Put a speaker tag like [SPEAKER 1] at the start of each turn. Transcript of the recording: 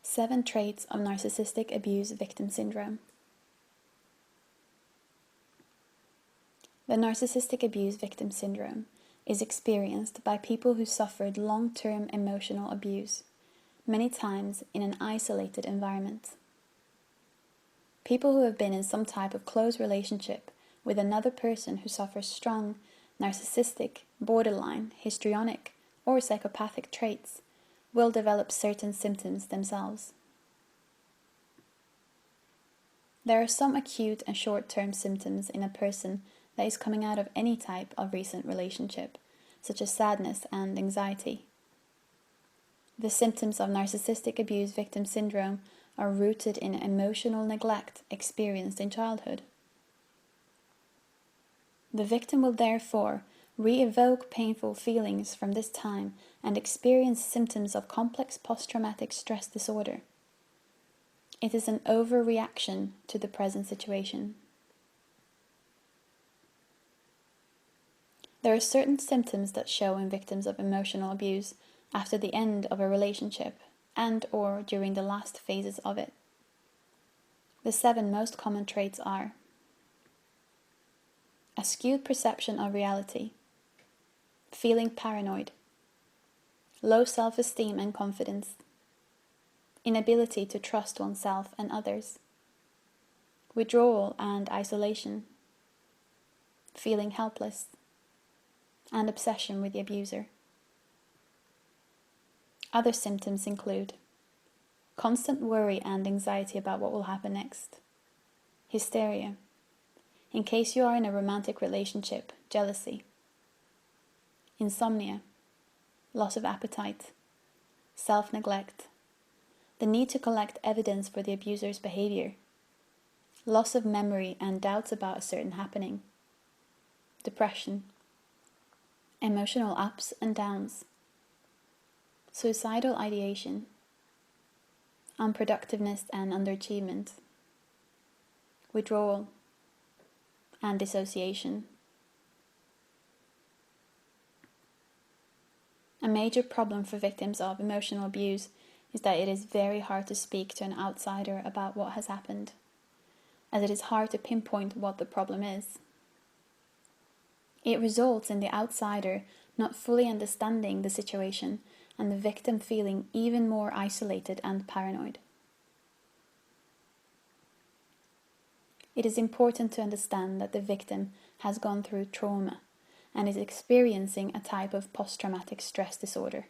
[SPEAKER 1] 7 traits of narcissistic abuse victim syndrome. The narcissistic abuse victim syndrome is experienced by people who suffered long-term emotional abuse, many times in an isolated environment. People who have been in some type of close relationship with another person who suffers strong narcissistic, borderline, histrionic, or psychopathic traits will develop certain symptoms themselves. There are some acute and short-term symptoms in a person that is coming out of any type of recent relationship, such as sadness and anxiety. The symptoms of narcissistic abuse victim syndrome are rooted in emotional neglect experienced in childhood. The victim will therefore re-evoke painful feelings from this time and experience symptoms of complex posttraumatic stress disorder. It is an overreaction to the present situation. There are certain symptoms that show in victims of emotional abuse after the end of a relationship and/or during the last phases of it. The 7 most common traits are: a skewed perception of reality, feeling paranoid, low self-esteem and confidence, inability to trust oneself and others, withdrawal and isolation, feeling helpless, and obsession with the abuser. Other symptoms include constant worry and anxiety about what will happen next, hysteria, in case you are in a romantic relationship, jealousy, insomnia, loss of appetite, self-neglect, the need to collect evidence for the abuser's behavior, loss of memory and doubts about a certain happening, depression, emotional ups and downs, suicidal ideation, unproductiveness and underachievement, withdrawal, and dissociation. A major problem for victims of emotional abuse is that it is very hard to speak to an outsider about what has happened, as it is hard to pinpoint what the problem is. It results in the outsider not fully understanding the situation and the victim feeling even more isolated and paranoid. It is important to understand that the victim has gone through trauma and is experiencing a type of post-traumatic stress disorder.